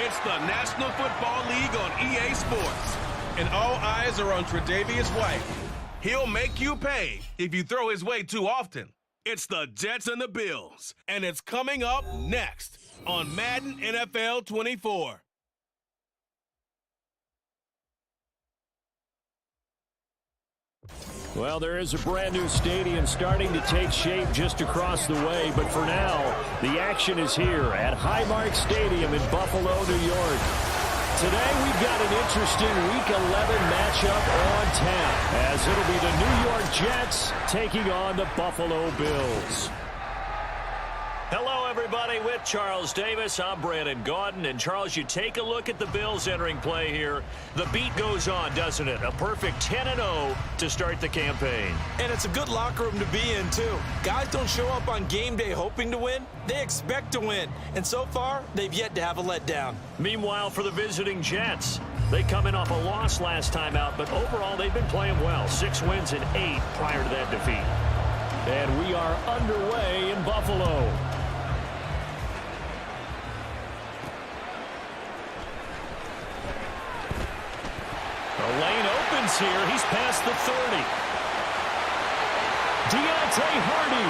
It's the National Football League on EA Sports. And all eyes are on Tre'Davious White. He'll make you pay if you throw his way too often. It's the Jets and the Bills. And it's coming up next on Madden NFL 24. Well, there is a brand new stadium starting to take shape just across the way. But for now, the action is here at Highmark Stadium in Buffalo, New York. Today, we've got an interesting Week 11 matchup on tap, as it'll be the New York Jets taking on the Buffalo Bills. Hello, everybody. With Charles Davis, I'm Brandon Gaudin. And, Charles, you take a look at the Bills entering play here. The beat goes on, doesn't it? A perfect 10-0 to start the campaign. And it's a good locker room to be in, too. Guys don't show up on game day hoping to win. They expect to win. And so far, they've yet to have a letdown. Meanwhile, for the visiting Jets, they come in off a loss last time out, but overall they've been playing well. 6 wins and 8 prior to that defeat. And we are underway in Buffalo. The lane opens here. He's past the 30. Deontay Hardy.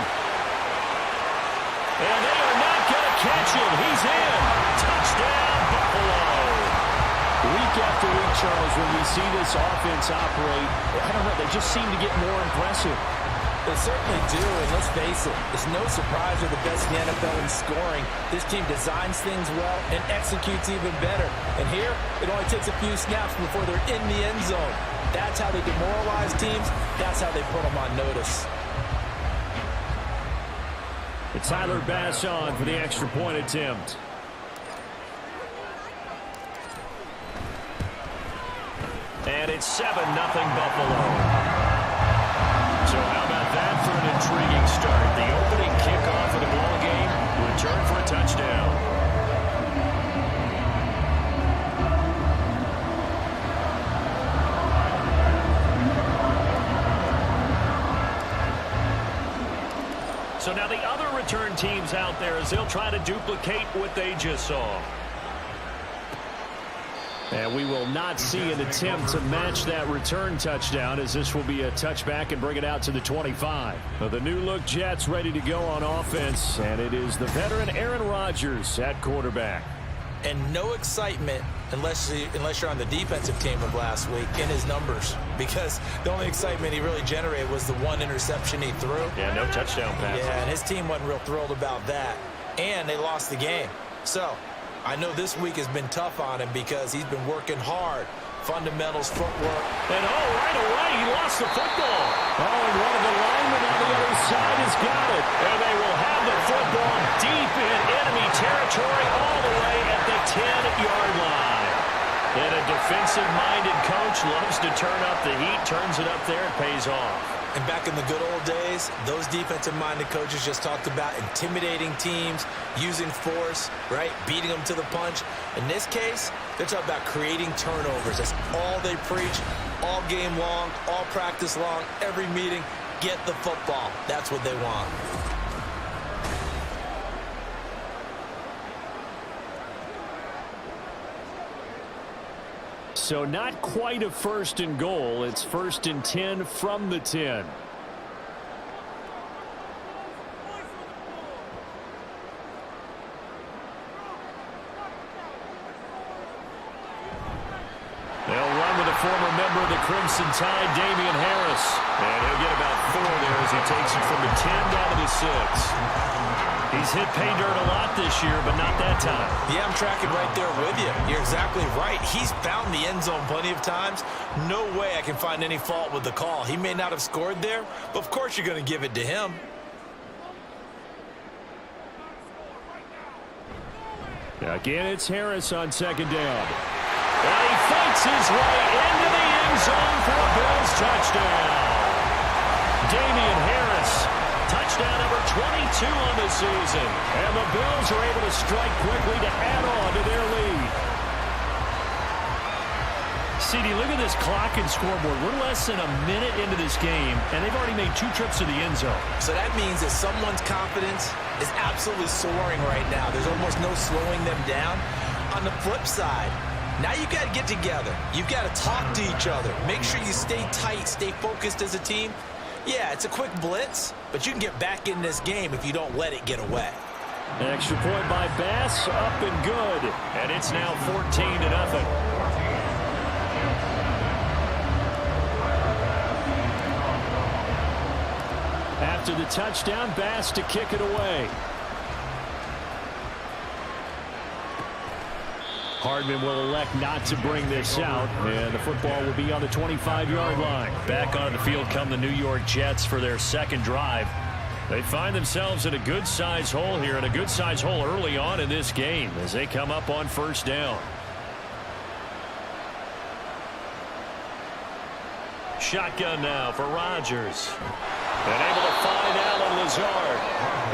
And they are not going to catch him. He's in. Touchdown, Buffalo. Week after week, Charles, when we see this offense operate, I don't know, they just seem to get more impressive. They certainly do, and let's face it, it's no surprise they're the best in the NFL in scoring. This team designs things well and executes even better. And here, it only takes a few snaps before they're in the end zone. That's how they demoralize teams. That's how they put them on notice. It's Tyler Bass on for the extra point attempt. And it's 7-0 Buffalo. So how about that for an intriguing start? The opening kickoff of the ball game, return for a touchdown. So now the other return teams out there as they'll try to duplicate what they just saw. And we will not see an attempt to match that return touchdown, as this will be a touchback and bring it out to the 25. The new-look Jets ready to go on offense, and it is the veteran Aaron Rodgers at quarterback. And no excitement unless you're on the defensive team of last week in his numbers, because the only excitement he really generated was the one interception he threw. Yeah, no touchdown pass. Yeah, and his team wasn't real thrilled about that. And they lost the game. So I know this week has been tough on him because he's been working hard. Fundamentals, footwork. And right away, he lost the football. And one of the linemen on the other side has got it. And they will have the football deep in enemy territory all the way at the 10-yard line. And a defensive-minded coach loves to turn up the heat, turns it up there, it pays off. And back in the good old days, those defensive-minded coaches just talked about intimidating teams, using force, right, beating them to the punch. In this case, they're talking about creating turnovers. That's all they preach, all game long, all practice long, every meeting. Get the football. That's what they want. So not quite a 1st and goal. It's 1st and 10 from the 10. They'll run with a former member of the Crimson Tide, Damian Harris. And he'll get about 4 there as he takes it from the 10 down to the 6. He's hit pay dirt a lot this year, but not that time. Yeah, I'm tracking right there with you. You're exactly right. He's found the end zone plenty of times. No way I can find any fault with the call. He may not have scored there, but of course you're going to give it to him. Again, it's Harris on 2nd down. And he fights his way into the end zone for a Bills touchdown. Damian Harris. Touchdown number 22 on the season. And the Bills are able to strike quickly to add on to their lead. CD, look at this clock and scoreboard. We're less than a minute into this game, and they've already made 2 trips to the end zone. So that means that someone's confidence is absolutely soaring right now. There's almost no slowing them down. on the flip side, now you got to get together. You've got to talk to each other. Make sure you stay tight, stay focused as a team. Yeah, it's a quick blitz, but you can get back in this game if you don't let it get away. An extra point by Bass, up and good. And it's now 14-0. After the touchdown, Bass to kick it away. Hardman will elect not to bring this out, and the football will be on the 25-yard line. Back onto the field come the New York Jets for their second drive. They find themselves in a good-size hole here, and a good-size hole early on in this game as they come up on first down. Shotgun now for Rodgers. And able to find Allen Lazard.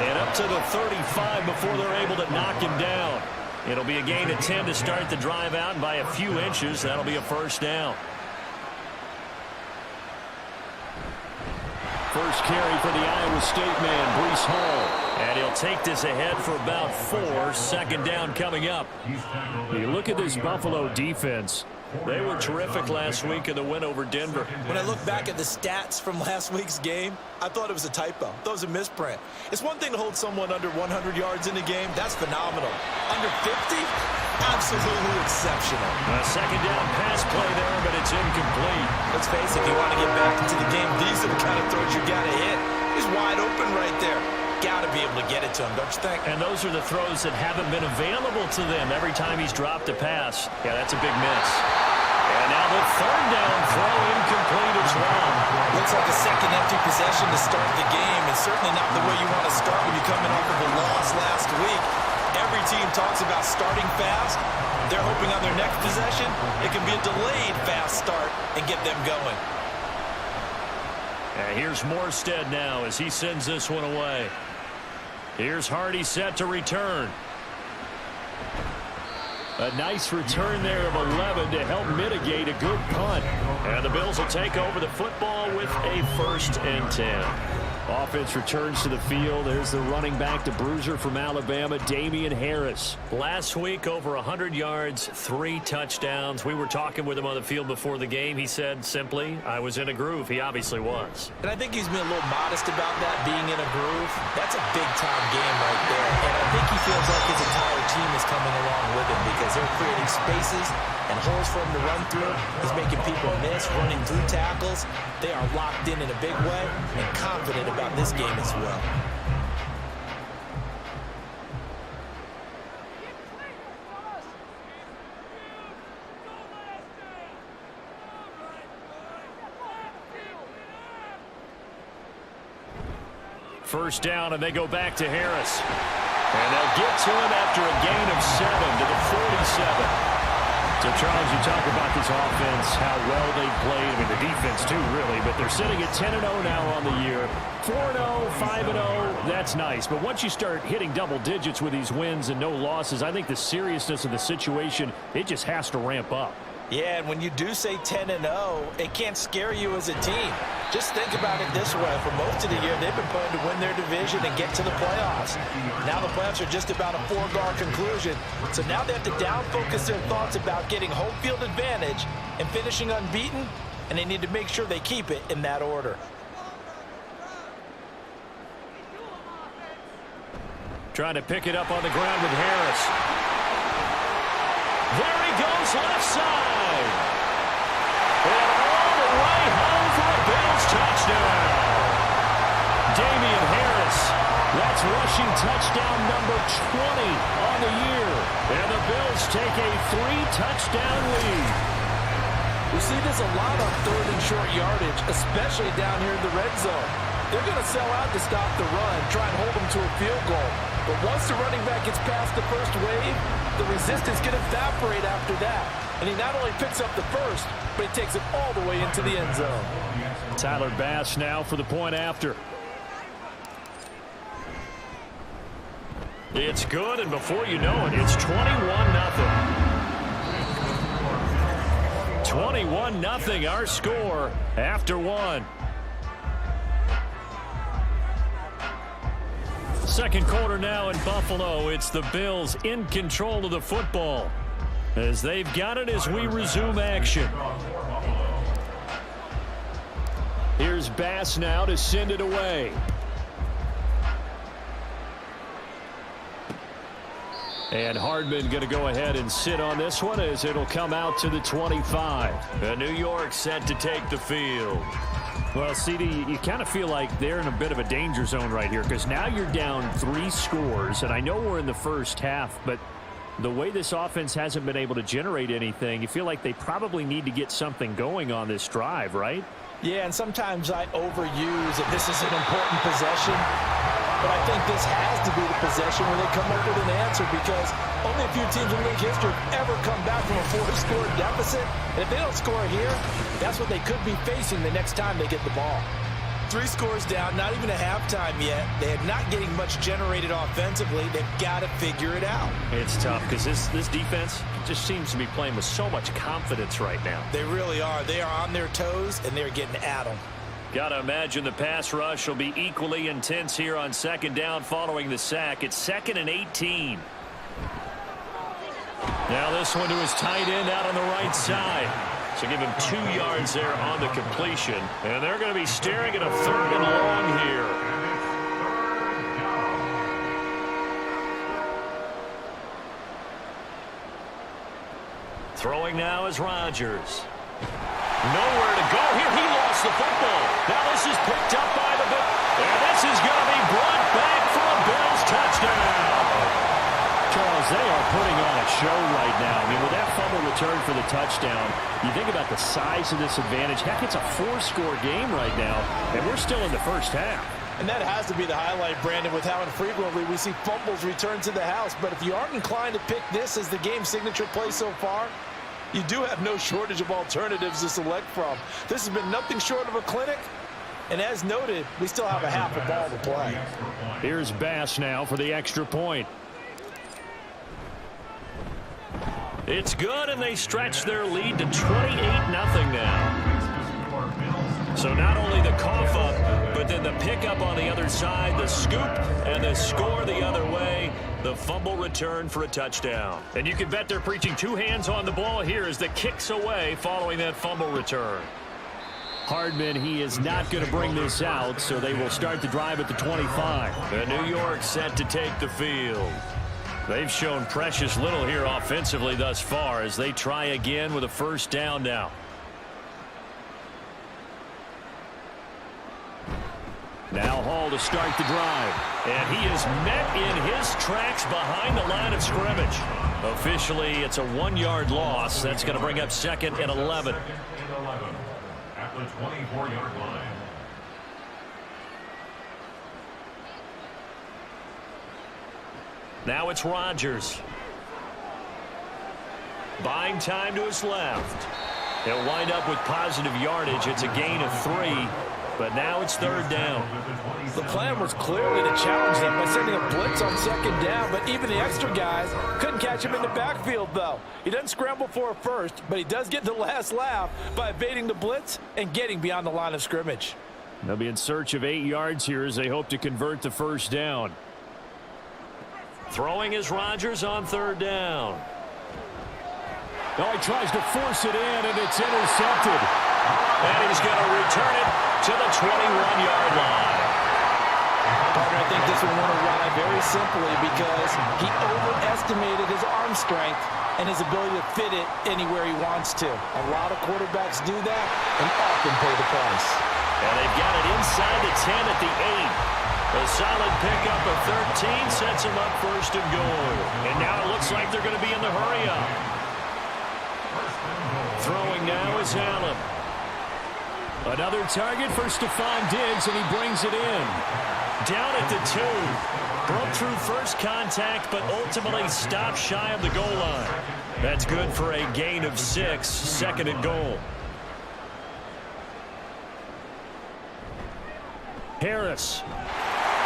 And up to the 35 before they're able to knock him down. It'll be a gain of 10 to start the drive out, and by a few inches, that'll be a first down. First carry for the Iowa State man, Breece Hall. And he'll take this ahead for about 4. Second down coming up. You look at this Buffalo defense. They were terrific last week in the win over Denver. When I look back at the stats from last week's game, I thought it was a typo. I thought it was a misprint. It's one thing to hold someone under 100 yards in a game. That's phenomenal. Under 50? Absolutely exceptional. A second down pass play there, but it's incomplete. Let's face it, if you want to get back into the game, these are the kind of throws you got to hit. He's wide open right there. Got to be able to get it to him, don't you think? And those are the throws that haven't been available to them every time he's dropped a pass. Yeah, that's a big miss. And now the third down throw incomplete as well. Looks like a second empty possession to start the game, and certainly not the way you want to start when you're coming off of a loss last week. Every team talks about starting fast. They're hoping on their next possession it can be a delayed fast start and get them going. And here's Morstead now as he sends this one away. Here's Hardy set to return. A nice return there of 11 to help mitigate a good punt. And the Bills will take over the football with a 1st and 10. Offense returns to the field. There's the running back, the bruiser from Alabama, Damian Harris. Last week, over 100 yards, 3 touchdowns. We were talking with him on the field before the game. He said simply, I was in a groove. He obviously was. And I think he's been a little modest about that, being in a groove. That's a big-time game right there. And I think he feels like his entire team is coming along with him because they're creating spaces and holes for him to run through. He's making people miss, running through tackles. They are locked in a big way and confident about this game as well. First down, and they go back to Harris. And they'll get to him after a gain of 7 to the 47. So, Charles, you talk about this offense, how well they played. I mean, the defense, too, really. But they're sitting at 10-0 now on the year. 4-0, 5-0, that's nice. But once you start hitting double digits with these wins and no losses, I think the seriousness of the situation, it just has to ramp up. Yeah, and when you do say 10-0, it can't scare you as a team. Just think about it this way. For most of the year, they've been playing to win their division and get to the playoffs. Now the playoffs are just about a foregone conclusion. So now they have to down-focus their thoughts about getting home field advantage and finishing unbeaten, and they need to make sure they keep it in that order. Trying to pick it up on the ground with Harris. There he goes, left side. And all the way home for a Bills touchdown. Damian Harris. That's rushing touchdown number 20 on the year. And the Bills take a 3-touchdown lead. We see this a lot on 3rd and short yardage, especially down here in the red zone. They're going to sell out to stop the run, try and hold them to a field goal. But once the running back gets past the first wave, the resistance can evaporate after that. And he not only picks up the first, but he takes it all the way into the end zone. Tyler Bass now for the point after. It's good, and before you know it, it's 21-0. 21-0 our score after 1. Second quarter now in Buffalo. It's the Bills in control of the football. as they've got it as we resume action. Here's Bass now to send it away. And Hardman going to go ahead and sit on this one as it'll come out to the 25. And New York set to take the field. Well, CD, you kind of feel like they're in a bit of a danger zone right here because now you're down 3 scores. And I know we're in the first half, but the way this offense hasn't been able to generate anything, you feel like they probably need to get something going on this drive, right? Yeah, and sometimes I overuse that this is an important possession. But I think this has to be the possession where they come up with an answer because only a few teams in league history have ever come back from a 4-score deficit. And if they don't score here, that's what they could be facing the next time they get the ball. 3 scores down, not even a halftime yet. They're not getting much generated offensively. They've got to figure it out. It's tough because this defense just seems to be playing with so much confidence right now. They really are. They are on their toes, and they're getting at them. Got to imagine the pass rush will be equally intense here on second down following the sack. It's 2nd and 18. Now this one to his tight end out on the right side. So give him 2 yards there on the completion. And they're going to be staring at a 3rd and long here. Throwing now is Rodgers. Nowhere to go here. He lost the football. Now this is picked up by the Bills. And this is going to be brought back for a Bills touchdown. Charles, they are putting on a show right now. I mean, with that fumble return for the touchdown, you think about the size of this advantage. Heck, it's a 4-score game right now, and we're still in the first half. And that has to be the highlight, Brandon, with how infrequently we see fumbles return to the house. But if you aren't inclined to pick this as the game signature play so far, you do have no shortage of alternatives to select from. This has been nothing short of a clinic. And as noted, we still have a half a ball to play. Here's Bass now for the extra point. It's good, and they stretch their lead to 28-0 now. So not only the cough up, but then the pickup on the other side, the scoop, and the score the other way. The fumble return for a touchdown. And you can bet they're preaching 2 hands on the ball here as the kick's away following that fumble return. Hardman, he is not going to bring this out, so they will start the drive at the 25. And New York set to take the field. They've shown precious little here offensively thus far as they try again with a first down now. Now Hall to start the drive. And he is met in his tracks behind the line of scrimmage. Officially, it's a 1-yard loss. That's going to bring up 2nd and 11. At the 24-yard line. Now it's Rodgers. Buying time to his left. He'll wind up with positive yardage. It's a gain of 3. But now it's 3rd down. The plan was clearly to challenge them by sending a blitz on 2nd down, but even the extra guys couldn't catch him in the backfield, though. He doesn't scramble for a first, but he does get the last laugh by evading the blitz and getting beyond the line of scrimmage. They'll be in search of 8 yards here as they hope to convert the first down. Throwing is Rodgers on 3rd down. Oh, he tries to force it in, and it's intercepted. And he's going to return it to the 21-yard line. Partner, I think this one went awry very simply because he overestimated his arm strength and his ability to fit it anywhere he wants to. A lot of quarterbacks do that and often pay the price. And they've got it inside the 10 at the 8. A solid pickup of 13 sets him up 1st and goal. And now it looks like they're going to be in the hurry-up. Throwing now is Allen. Another target for Stephon Diggs, and he brings it in. Down at the 2. Broke through first contact, but ultimately stopped shy of the goal line. That's good for a gain of 6, 2nd and goal. Harris.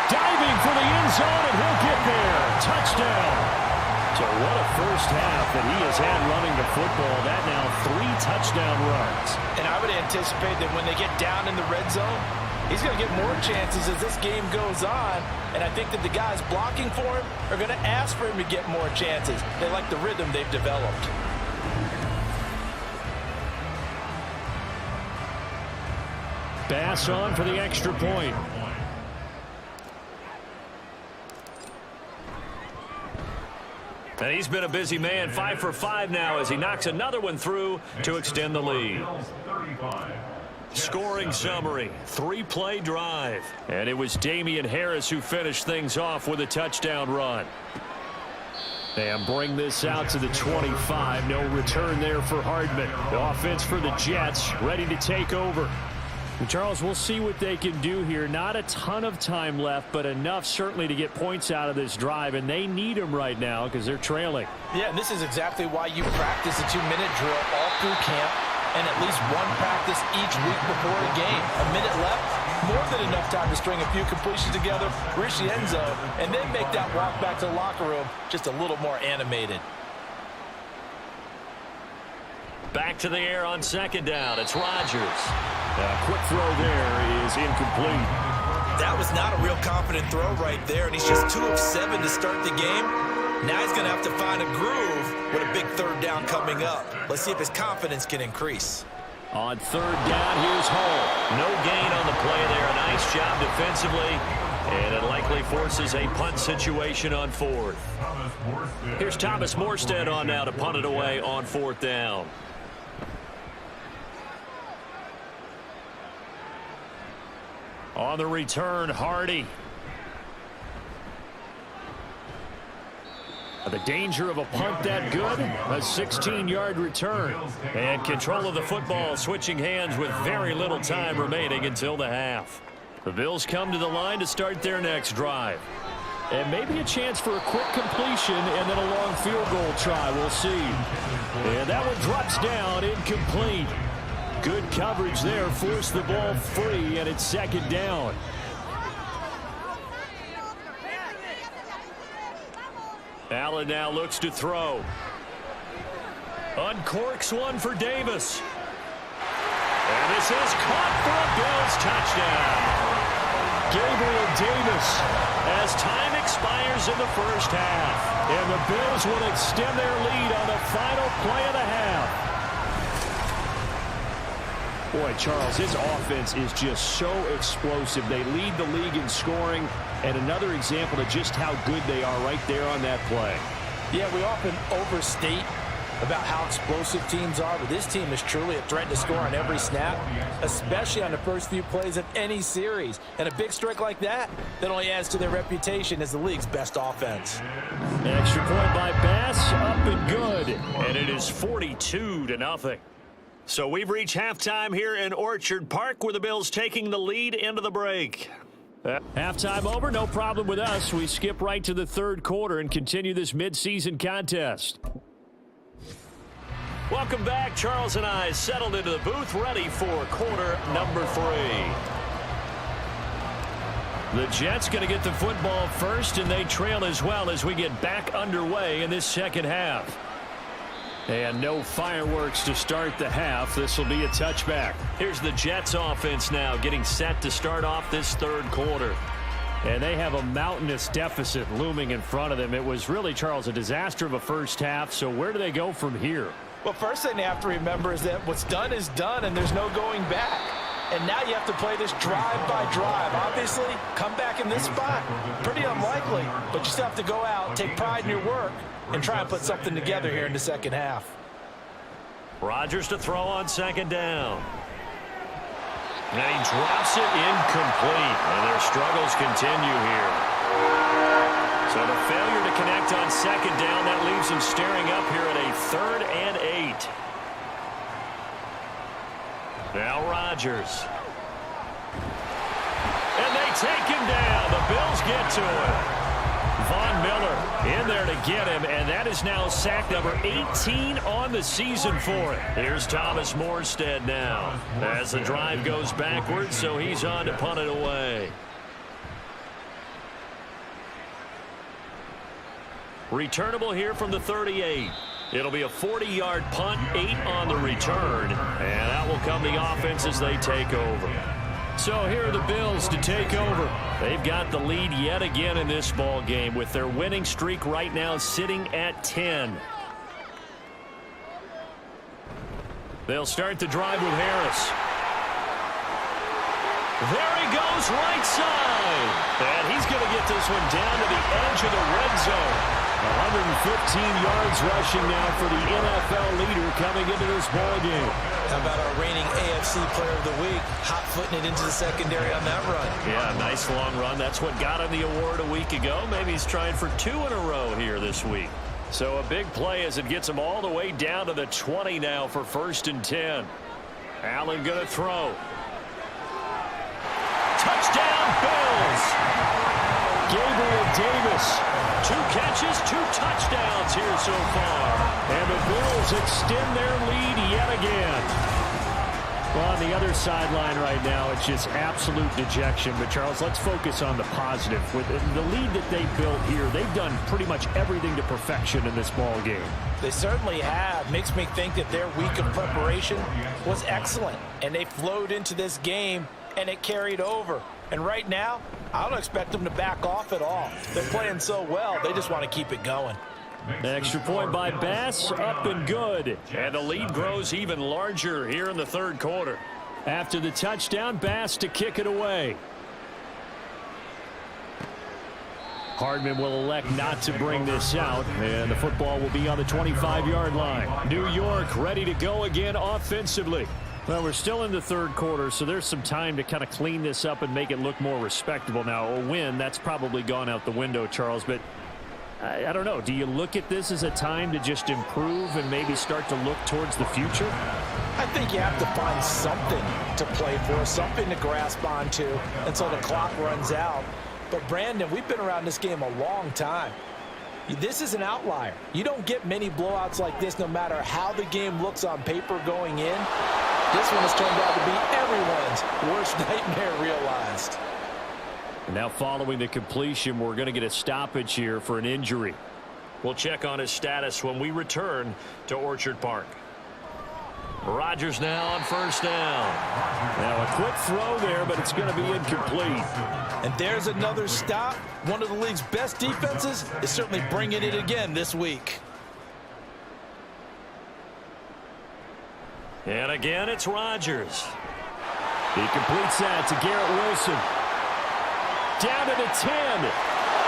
Diving for the end zone, and he'll get there. Touchdown. So what a first half that he has had running the football. That now 3 touchdown runs. And I would anticipate that when they get down in the red zone, he's going to get more chances as this game goes on. And I think that the guys blocking for him are going to ask for him to get more chances. They like the rhythm they've developed. Bass on for the extra point. And he's been a busy man, 5 for 5 now as he knocks another one through to extend the lead. Scoring summary, 3-play drive. And it was Damian Harris who finished things off with a touchdown run. And bring this out to the 25. No return there for Hardman. The offense for the Jets ready to take over. And Charles, we'll see what they can do here. Not a ton of time left, but enough certainly to get points out of this drive. And they need them right now because they're trailing. Yeah, and this is exactly why you practice a 2-minute drill all through camp and at least one practice each week before a game. A minute left, more than enough time to string a few completions together, reach the end zone, and then make that walk back to the locker room just a little more animated. Back to the air on second down. It's Rodgers. A quick throw there is incomplete. That was not a real confident throw right there, and he's just 2 of 7 to start the game. Now he's going to have to find a groove with a big third down coming up. Let's see if his confidence can increase. On third down, here's Hall. No gain on the play there. A nice job defensively. And it likely forces a punt situation on 4th. Here's Thomas Morstead on now to punt it away on 4th down. On the return, Hardy. The danger of a punt that good, a 16-yard return. And control of the football, switching hands with very little time remaining until the half. The Bills come to the line to start their next drive. And maybe a chance for a quick completion and then a long field goal try. We'll see. And that one drops down, incomplete. Good coverage there, forced the ball free, and it's second down. Allen now looks to throw. Uncorks one for Davis. And this is caught for a Bills touchdown. Gabriel Davis. As time expires in the first half. And the Bills will extend their lead on the final play of the half. Boy, Charles, his offense is just so explosive. They lead the league in scoring, and another example of just how good they are right there on that play. Yeah, we often overstate about how explosive teams are, but this team is truly a threat to score on every snap, especially on the first few plays of any series. And a big strike like that only adds to their reputation as the league's best offense. Extra point by Bass, up and good. And it is 42-0. So we've reached halftime here in Orchard Park with the Bills taking the lead into the break. Halftime over, no problem with us. We skip right to the third quarter and continue this midseason contest. Welcome back. Charles and I settled into the booth ready for quarter number 3. The Jets going to get the football first, and they trail as well as we get back underway in this second half. And no fireworks to start the half. This will be a touchback. Here's the Jets offense now getting set to start off this third quarter. And they have a mountainous deficit looming in front of them. It was really, Charles, a disaster of a first half. So where do they go from here? Well, first thing they have to remember is that what's done is done, and there's no going back. And now you have to play this drive by drive. Obviously, come back in this spot, pretty unlikely. But you still have to go out, take pride in your work, and try and put something together here in the second half. Rodgers to throw on second down. And he drops it incomplete. And their struggles continue here. So the failure to connect on second down, that leaves them staring up here at a 3rd and 8. Now Rodgers. And they take him down. The Bills get to him. Von Miller in there to get him, and that is now sack number 18 on the season for it. Here's Thomas Morstead now as the drive goes backwards, so he's on to punt it away. Returnable here from the 38. It'll be a 40-yard punt, 8 on the return, and that will come the offense as they take over. So here are the Bills to take over. They've got the lead yet again in this ball game with their winning streak right now sitting at 10. They'll start the drive with Harris. There he goes, right side. And he's going to get this one down to the edge of the red zone. 115 yards rushing now for the NFL leader coming into this ball game. How about our reigning AFC Player of the Week, hot-footing it into the secondary on that run? Yeah, nice long run. That's what got him the award a week ago. Maybe he's trying for 2 in a row here this week. So a big play as it gets him all the way down to the 20 now for 1st and 10. Allen going to throw. Touchdown, Bills. Gabriel Davis. 2 catches, 2 touchdowns here so far. And the Bills extend their lead yet again. Well, on the other sideline right now, it's just absolute dejection. But, Charles, let's focus on the positive. With the lead that they built here, they've done pretty much everything to perfection in this ball game. They certainly have. Makes me think that their week of preparation was excellent. And they flowed into this game, and it carried over. And right now, I don't expect them to back off at all. They're playing so well, they just want to keep it going. Extra point by Bass, up and good. And the lead grows even larger here in the 3rd quarter. After the touchdown, Bass to kick it away. Hardman will elect not to bring this out, and the football will be on the 25-yard line. New York ready to go again offensively. Well, we're still in the 3rd quarter, so there's some time to kind of clean this up and make it look more respectable. Now, a win, that's probably gone out the window, Charles, but I don't know. Do you look at this as a time to just improve and maybe start to look towards the future? I think you have to find something to play for, something to grasp onto until the clock runs out. But, Brandon, we've been around this game a long time. This is an outlier. You don't get many blowouts like this no matter how the game looks on paper going in. This one has turned out to be everyone's worst nightmare realized. Now following the completion, we're going to get a stoppage here for an injury. We'll check on his status when we return to Orchard Park. Rodgers now on 1st down. Now a quick throw there, but it's going to be incomplete. And there's another stop. One of the league's best defenses is certainly bringing it again this week. And again, it's Rodgers. He completes that to Garrett Wilson. Down to the 10.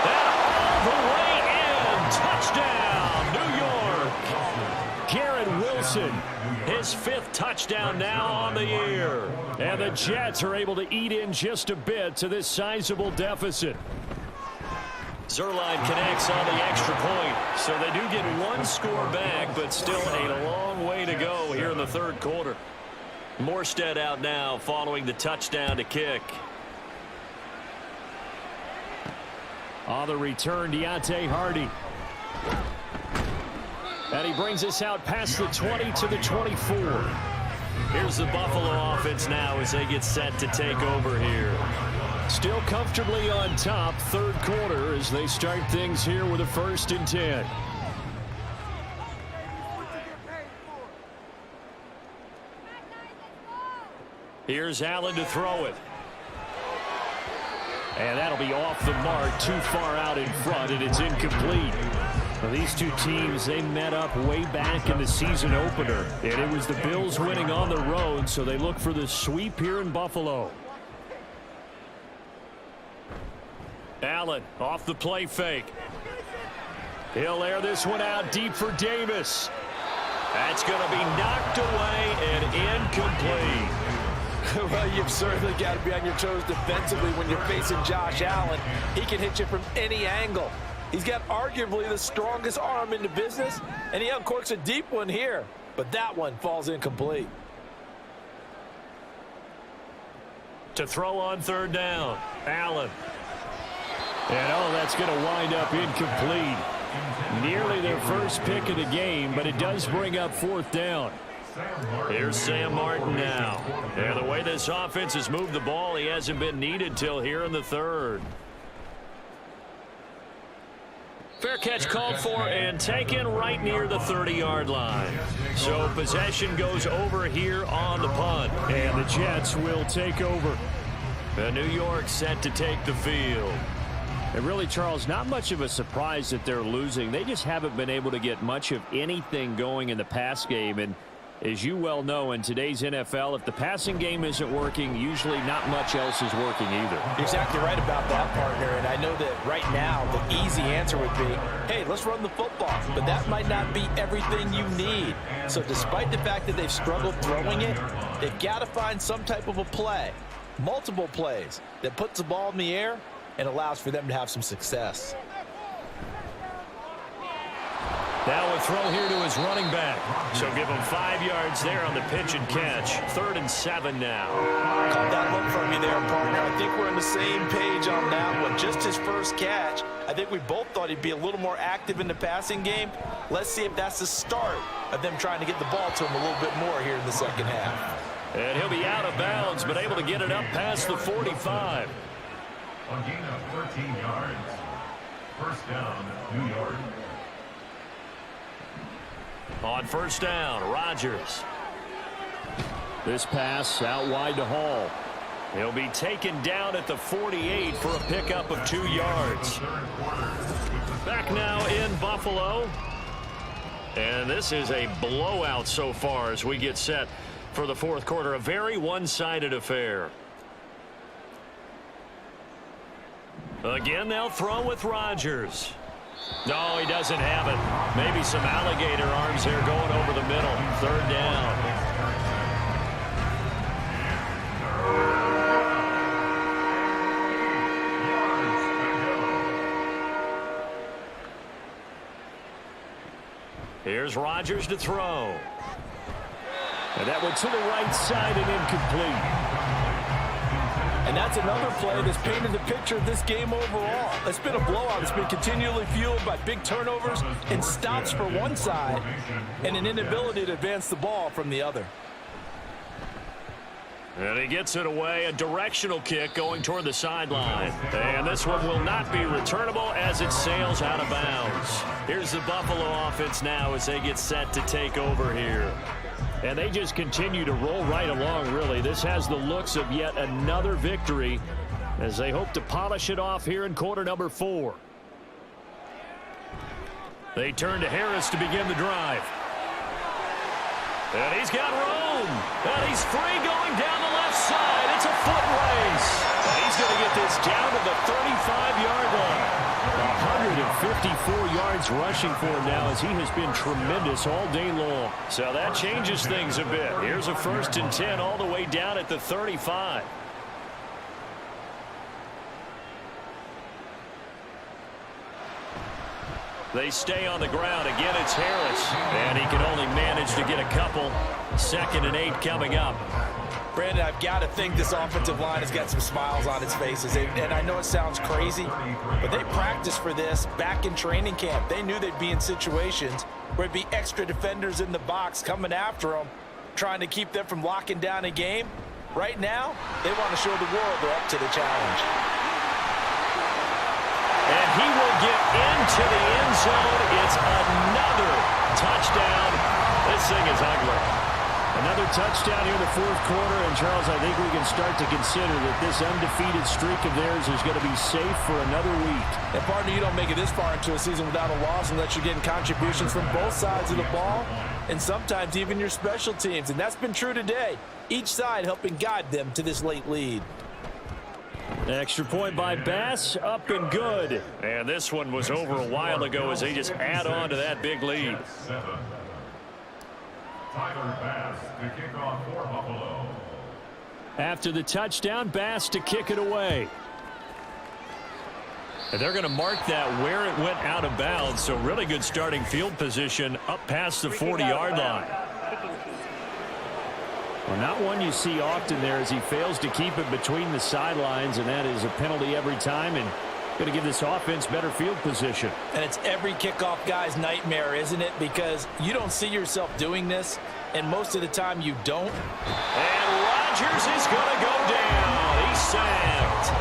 And all the way in. Touchdown, New York. Garrett Wilson, his 5th touchdown now on the year. And the Jets are able to eat in just a bit to this sizable deficit. Zerline connects on the extra point. So they do get 1 score back, but still a long way to go here in the 3rd quarter. Morstead out now following the touchdown to kick. On the return, Deontay Hardy. And he brings us out past the 20 to the 24. Here's the Buffalo offense now as they get set to take over here. Still comfortably on top, 3rd quarter as they start things here with a 1st and 10. Here's Allen to throw it. And that'll be off the mark, too far out in front, and it's incomplete. Well, these two teams, they met up way back in the season opener, and it was the Bills winning on the road, so they look for the sweep here in Buffalo. Allen off the play fake. He'll air this one out deep for Davis. That's going to be knocked away and incomplete. Well, you've certainly got to be on your toes defensively when you're facing Josh Allen. He can hit you from any angle. He's got arguably the strongest arm in the business, and he uncorks a deep one here. But that one falls incomplete. To throw on 3rd down, Allen. And that's going to wind up incomplete. Nearly their first pick of the game, but it does bring up 4th down. Here's Sam Martin now. And the way this offense has moved the ball, he hasn't been needed till here in the 3rd. Fair catch called for and taken right near the 30-yard line. So possession goes over here on the punt. And the Jets will take over. New York set to take the field. And really, Charles, not much of a surprise that they're losing. They just haven't been able to get much of anything going in the pass game. And As you well know, in today's NFL, if the passing game isn't working, usually not much else is working either. You're exactly right about that, partner. And I know that right now the easy answer would be, hey, let's run the football. But that might not be everything you need. So despite the fact that they've struggled throwing it, they've got to find some type of a play, multiple plays, that puts the ball in the air and allows for them to have some success. Now a throw here to his running back. So give him 5 yards there on the pitch and catch. 3rd and 7 now. Caught that look from you there, partner. I think we're on the same page on that one. Just his first catch. I think we both thought he'd be a little more active in the passing game. Let's see if that's the start of them trying to get the ball to him a little bit more here in the second half. And he'll be out of bounds, but able to get it up past the 45. A gain of 13 yards. First down, New York. On first down, Rodgers. This pass out wide to Hall. He'll be taken down at the 48 for a pickup of 2 yards. Back now in Buffalo. And this is a blowout so far as we get set for the fourth quarter. A very one-sided affair. Again, they'll throw with Rodgers. No, he doesn't have it. Maybe some alligator arms there going over the middle. 3rd down. Here's Rodgers to throw. And that went to the right side and incomplete. And that's another play that's painted the picture of this game overall. It's been a blowout. It's been continually fueled by big turnovers and stops for one side and an inability to advance the ball from the other. And he gets it away. A directional kick going toward the sideline. And this one will not be returnable as it sails out of bounds. Here's the Buffalo offense now as they get set to take over here. And they just continue to roll right along, really. This has the looks of yet another victory as they hope to polish it off here in quarter number 4. They turn to Harris to begin the drive. And he's got room. And he's free going down the left side. It's a foot race. And he's going to get this down to the 35-yard line. 154 yards rushing for him now as he has been tremendous all day long. So that changes things a bit. Here's a 1st and 10 all the way down at the 35. They stay on the ground. Again, it's Harris. And he can only manage to get a couple. 2nd and 8 coming up. Brandon, I've got to think this offensive line has got some smiles on its faces. And I know it sounds crazy, but they practiced for this back in training camp. They knew they'd be in situations where it'd be extra defenders in the box coming after them, trying to keep them from locking down a game. Right now, they want to show the world they're up to the challenge. And he will get into the end zone. It's another touchdown. This thing is ugly. Another touchdown here in the fourth quarter. And, Charles, I think we can start to consider that this undefeated streak of theirs is going to be safe for another week. And, partner, you don't make it this far into a season without a loss unless you're getting contributions from both sides of the ball and sometimes even your special teams. And that's been true today. Each side helping guide them to this late lead. Extra point by Bass, up and good. And this one was over a while ago as they just add on to that big lead. Tyler Bass to kick off for Buffalo. After the touchdown, Bass to kick it away. And they're going to mark that where it went out of bounds. So really good starting field position up past the 40-yard line. Well, not one you see often there as he fails to keep it between the sidelines, and that is a penalty every time, and going to give this offense better field position. And it's every kickoff guy's nightmare, isn't it? Because you don't see yourself doing this, and most of the time you don't. And Rodgers is going to go down. He's sacked.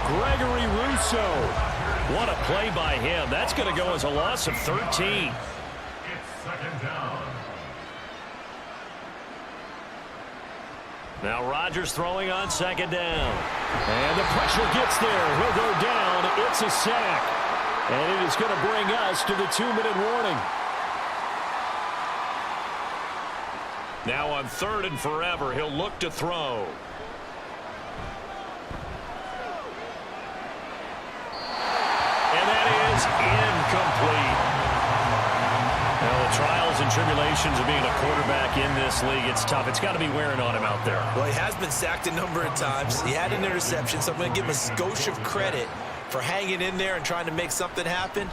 Gregory Rousseau. What a play by him. That's going to go as a loss of 13. It's 2nd down. Now Rodgers throwing on 2nd down. And the pressure gets there. He'll go down. It's a sack. And it is going to bring us to the 2-minute warning. Now on 3rd and forever, he'll look to throw. And that is incomplete. Now, the trials and tribulations of being a quarterback in this league, it's tough. It's got to be wearing on him out there. Well, he has been sacked a number of times. He had an interception, so I'm going to give him a skosh of credit for hanging in there and trying to make something happen,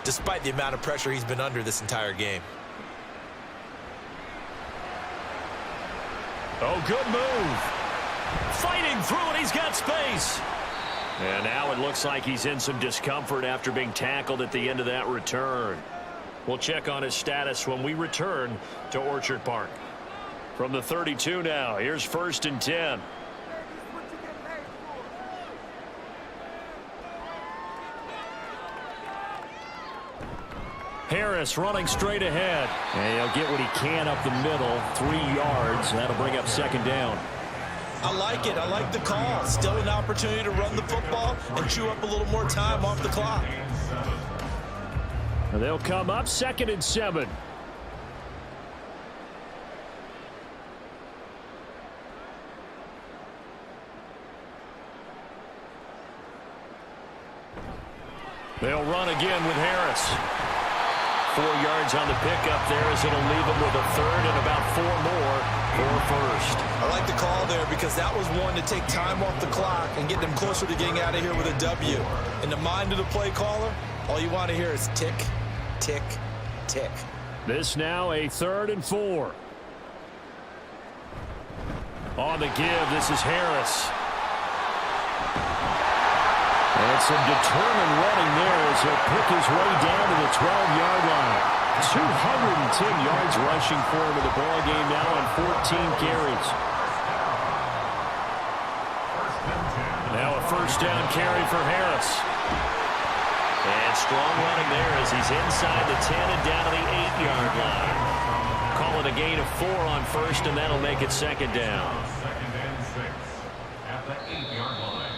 despite the amount of pressure he's been under this entire game. Oh, good move. Fighting through it, he's got space. And now it looks like he's in some discomfort after being tackled at the end of that return. We'll check on his status when we return to Orchard Park. From the 32 now, here's 1st and 10. Harris running straight ahead. And he'll get what he can up the middle, 3 yards. That'll bring up 2nd down. I like it. I like the call. Still an opportunity to run the football and chew up a little more time off the clock. And they'll come up 2nd and 7. They'll run again with Harris. 4 yards on the pickup there as it'll leave him with a 3rd and about 4 more for 1st. I like the call there because that was one to take time off the clock and get them closer to getting out of here with a W. In the mind of the play caller, all you want to hear is tick, tick, tick. This now a 3rd and 4. On the give, this is Harris. And some determined running there as he'll pick his way down to the 12-yard line. 210 yards rushing for him in the ballgame now on 14 carries. Now a 1st down carry for Harris. And strong running there as he's inside the 10 and down to the 8-yard line. Call it a gain of 4 on 1st, and that'll make it 2nd down. 2nd and 6 at the 8-yard line.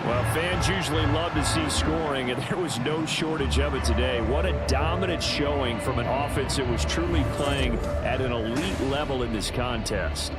Well, fans usually love to see scoring, and there was no shortage of it today. What a dominant showing from an offense that was truly playing at an elite level in this contest.